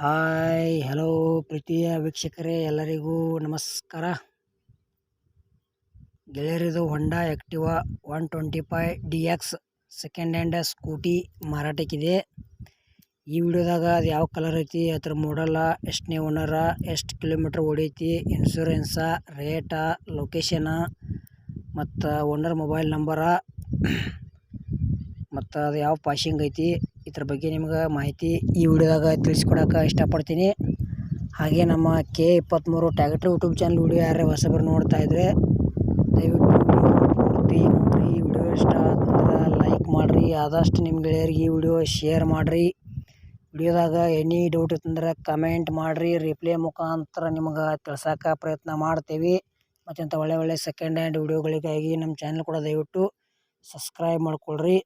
Hi hello ಪ್ರೀತಿಯ ವೀಕ್ಷಕರೇ, ಎಲ್ಲರಿಗೂ ನಮಸ್ಕಾರ ಗೆಳೆಯರಿದು Honda Activa 125DX second hand scooty ಮಾರಾಟಕ್ಕಿದೆ. ಈ ವಿಡಿಯೋದಾಗ ಅದು ಯಾವ ಕಲರ್ ಐತಿ, ಅದ್ರ ಮಾಡಲ್ಲ, ಎಷ್ಟನೇ ಓನರ, ಎಷ್ಟು ಕಿಲೋಮೀಟ್ರ್ ಓಡೈತಿ, ಇನ್ಶೂರೆನ್ಸ, ರೇಟ, ಲೊಕೇಶನ ಮತ್ತು ಓನರ್ ಮೊಬೈಲ್ ನಂಬರ ಮತ್ತು ಅದು ಯಾವ ಪಾಸಿಂಗ್ ಐತಿ, ಇದ್ರ ಬಗ್ಗೆ ನಿಮ್ಗೆ ಮಾಹಿತಿ ಈ ವಿಡಿಯೋದಾಗ ತಿಳಿಸ್ಕೊಡೋಕೆ ಇಷ್ಟಪಡ್ತೀನಿ. ಹಾಗೆ ನಮ್ಮ K23 ಟ್ಯಾಕ್ಟ್ರಿ ಯೂಟ್ಯೂಬ್ ಚಾನಲ್ ವಿಡಿಯೋ ಯಾರೇ ಹೊಸಬರು ನೋಡ್ತಾ ಇದ್ರೆ ದಯವಿಟ್ಟು ಪೂರ್ತಿ ನೋಡ್ರಿ. ವಿಡಿಯೋ ಇಷ್ಟ ಆದ್ರೆ ಲೈಕ್ ಮಾಡಿರಿ, ಆದಷ್ಟು ನಿಮ್ಮ ಗೆಳೆಯರಿಗೆ ಈ ವಿಡಿಯೋ ಶೇರ್ ಮಾಡಿರಿ. ವಿಡಿಯೋದಾಗ ಎನಿ ಡೌಟ್ ಇತ್ತಂದ್ರೆ ಕಮೆಂಟ್ ಮಾಡಿರಿ, ರಿಪ್ಲೈ ಮುಖಾಂತರ ನಿಮ್ಗೆ ತಿಳ್ಸೋಕೆ ಪ್ರಯತ್ನ ಮಾಡ್ತೇವೆ. ಮತ್ತೆಂಥ ಒಳ್ಳೆ ಸೆಕೆಂಡ್ ಹ್ಯಾಂಡ್ ವಿಡಿಯೋಗಳಿಗಾಗಿ ನಮ್ಮ ಚಾನಲ್ ಕೂಡ ದಯವಿಟ್ಟು ಸಬ್ಸ್ಕ್ರೈಬ್ ಮಾಡ್ಕೊಳ್ರಿ.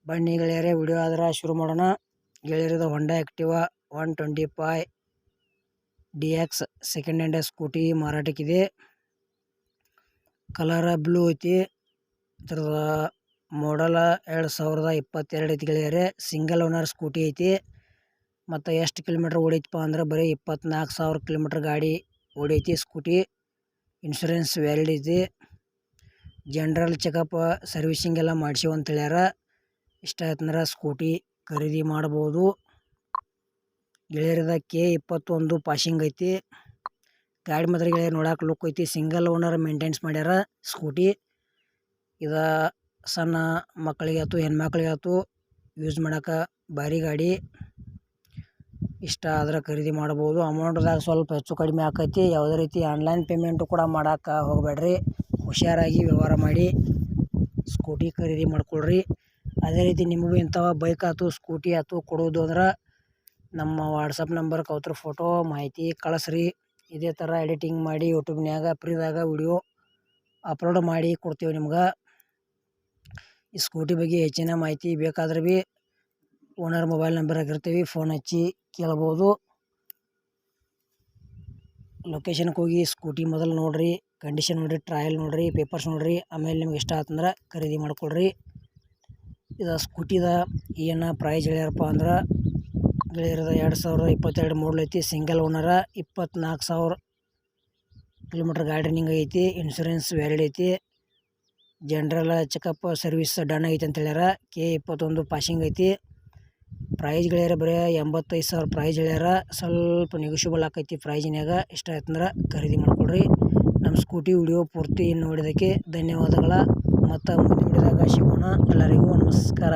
ಬನ್ನಿ ಗೆಳೆಯರೇ, ವಿಡಿಯೋ ಆದ್ರೆ ಶುರು ಮಾಡೋಣ. ಗೆಳೆಯರಿದ Honda Activa 125DX second hand scooty ಮಾರಾಟಕ್ಕಿದೆ. ಕಲರ್ ಬ್ಲೂ ಐತಿ. ಇದ್ರದ ಮಾಡಲ 2022 ಐತಿ ಗೆಳೆಯರೇ. ಸಿಂಗಲ್ ಓನರ್ ಸ್ಕೂಟಿ ಐತಿ. ಮತ್ತು ಎಷ್ಟು ಕಿಲೋಮೀಟ್ರ್ ಓಡೈತಪ್ಪ ಅಂದ್ರೆ ಬರೀ 24,000 ಕಿಲೋಮೀಟ್ರ್ ಗಾಡಿ ಓಡೈತಿ ಸ್ಕೂಟಿ. ಇನ್ಶೂರೆನ್ಸ್ ವ್ಯಾಲಿಡ್ ಐತಿ. ಜನರಲ್ ಚೆಕಪ್ ಸರ್ವಿಸಿಂಗ್ ಎಲ್ಲ ಮಾಡಿಸಿವು ಅಂತ ಹೇಳ್ಯಾರ. ಇಷ್ಟ ಆಯ್ತಂದ್ರೆ ಸ್ಕೂಟಿ ಖರೀದಿ ಮಾಡ್ಬೋದು. ಗೆಳೆಯರದ K21 ಪಾಸಿಂಗ್ ಐತಿ. ಗಾಡಿ ಮಾತ್ರ ಗೆಳೆಯರು ನೋಡಕ್ಕೆ ಲುಕ್ ಐತಿ. ಸಿಂಗಲ್ ಓನರ್ ಮೇಂಟೆನ್ಸ್ ಮಾಡ್ಯಾರ ಸ್ಕೂಟಿ. ಇದು ಸಣ್ಣ ಮಕ್ಕಳಿಗೆ ಆಯ್ತು, ಹೆಣ್ಮಕ್ಳಿಗೆ ಆಯ್ತು, ಯೂಸ್ ಮಾಡೋಕೆ ಭಾರಿ ಗಾಡಿ. ಇಷ್ಟ ಆದ್ರೆ ಖರೀದಿ ಮಾಡ್ಬೋದು. ಅಮೌಂಟ್ದಾಗ ಸ್ವಲ್ಪ ಹೆಚ್ಚು ಕಡಿಮೆ ಆಕೈತಿ. ಯಾವುದೇ ರೀತಿ ಆನ್ಲೈನ್ ಪೇಮೆಂಟು ಕೂಡ ಮಾಡೋಕೆ ಹೋಗಬೇಡ್ರಿ. ಹುಷಾರಾಗಿ ವ್ಯವಹಾರ ಮಾಡಿ ಸ್ಕೂಟಿ ಖರೀದಿ ಮಾಡ್ಕೊಳ್ರಿ. ಅದೇ ರೀತಿ ನಿಮಗೂ ಇಂಥವ ಬೈಕ್ ಆಯ್ತು, ಸ್ಕೂಟಿ ಆಯ್ತು ಕೊಡೋದು ಅಂದ್ರೆ ನಮ್ಮ ವಾಟ್ಸಪ್ ನಂಬರ್ಗೆ ಅವ್ರ ಫೋಟೋ ಮಾಹಿತಿ ಕಳಿಸ್ರಿ. ಇದೇ ಥರ ಎಡಿಟಿಂಗ್ ಮಾಡಿ ಯೂಟ್ಯೂಬ್ನ್ಯಾಗ ಫ್ರೀದಾಗ ವಿಡಿಯೋ ಅಪ್ಲೋಡ್ ಮಾಡಿ ಕೊಡ್ತೀವಿ ನಿಮ್ಗೆ. ಈ ಸ್ಕೂಟಿ ಬಗ್ಗೆ ಹೆಚ್ಚಿನ ಮಾಹಿತಿ ಬೇಕಾದ್ರೆ ಭೀ ಓನರ್ ಮೊಬೈಲ್ ನಂಬರ್ ಆಗಿರ್ತೀವಿ, ಫೋನ್ ಹಚ್ಚಿ ಕೇಳ್ಬೋದು. ಲೊಕೇಶನ್ಗೆ ಹೋಗಿ ಸ್ಕೂಟಿ ಮೊದಲು ನೋಡಿರಿ, ಕಂಡೀಷನ್ ನೋಡಿರಿ, ಟ್ರಯಲ್ ನೋಡಿರಿ, ಪೇಪರ್ಸ್ ನೋಡಿರಿ. ಆಮೇಲೆ ನಿಮ್ಗೆ ಇಷ್ಟ ಆತಂದ್ರೆ ಖರೀದಿ ಮಾಡ್ಕೊಳ್ರಿ. ಇದು ಸ್ಕೂಟಿದ ಏನು ಪ್ರೈಸ್ ಹೇಳ್ಯಾರಪ್ಪ ಅಂದ್ರೆ ಗೆಳೆಯರದ 2022 ಮಾಡಲ್ ಐತಿ. ಸಿಂಗಲ್ ಓನರ, 24,000 ಕಿಲೋಮೀಟ್ರ್ ಗಾಡಿ ರನ್ನಿಂಗ್ ಐತಿ. ಇನ್ಶೂರೆನ್ಸ್ ವ್ಯಾಲಿಡ್ ಐತಿ. ಜನರಲ್ ಚೆಕಪ್ ಸರ್ವಿಸ್ ಡನ್ ಐತಿ ಅಂತ ಹೇಳ್ಯಾರ. K21 ಪಾಸಿಂಗ್ ಐತಿ. ಪ್ರೈಸ್ ಗೆಳೆಯರ ಬರೀ 85,000 ಪ್ರೈಸ್ ಹೇಳ್ಯಾರ. ಸ್ವಲ್ಪ ನೆಗೋಷಿಯಬಲ್ ಆಕೈತಿ ಪ್ರೈಜಿನಾಗ. ಇಷ್ಟ ಆಯ್ತಂದ್ರೆ ಖರೀದಿ ಮಾಡ್ಕೊಳ್ರಿ. ನಮ್ಮ ಸ್ಕೂಟಿ ವಿಡಿಯೋ ಪೂರ್ತಿ ನೋಡಿದ್ದಕ್ಕೆ ಧನ್ಯವಾದಗಳ. ಮತ್ತು ಮುಂದಿನ ವಿಡಿಯೋದಾಗ ಸಿಗೋಣ. ಎಲ್ಲರಿಗೂ ನಮಸ್ಕಾರ.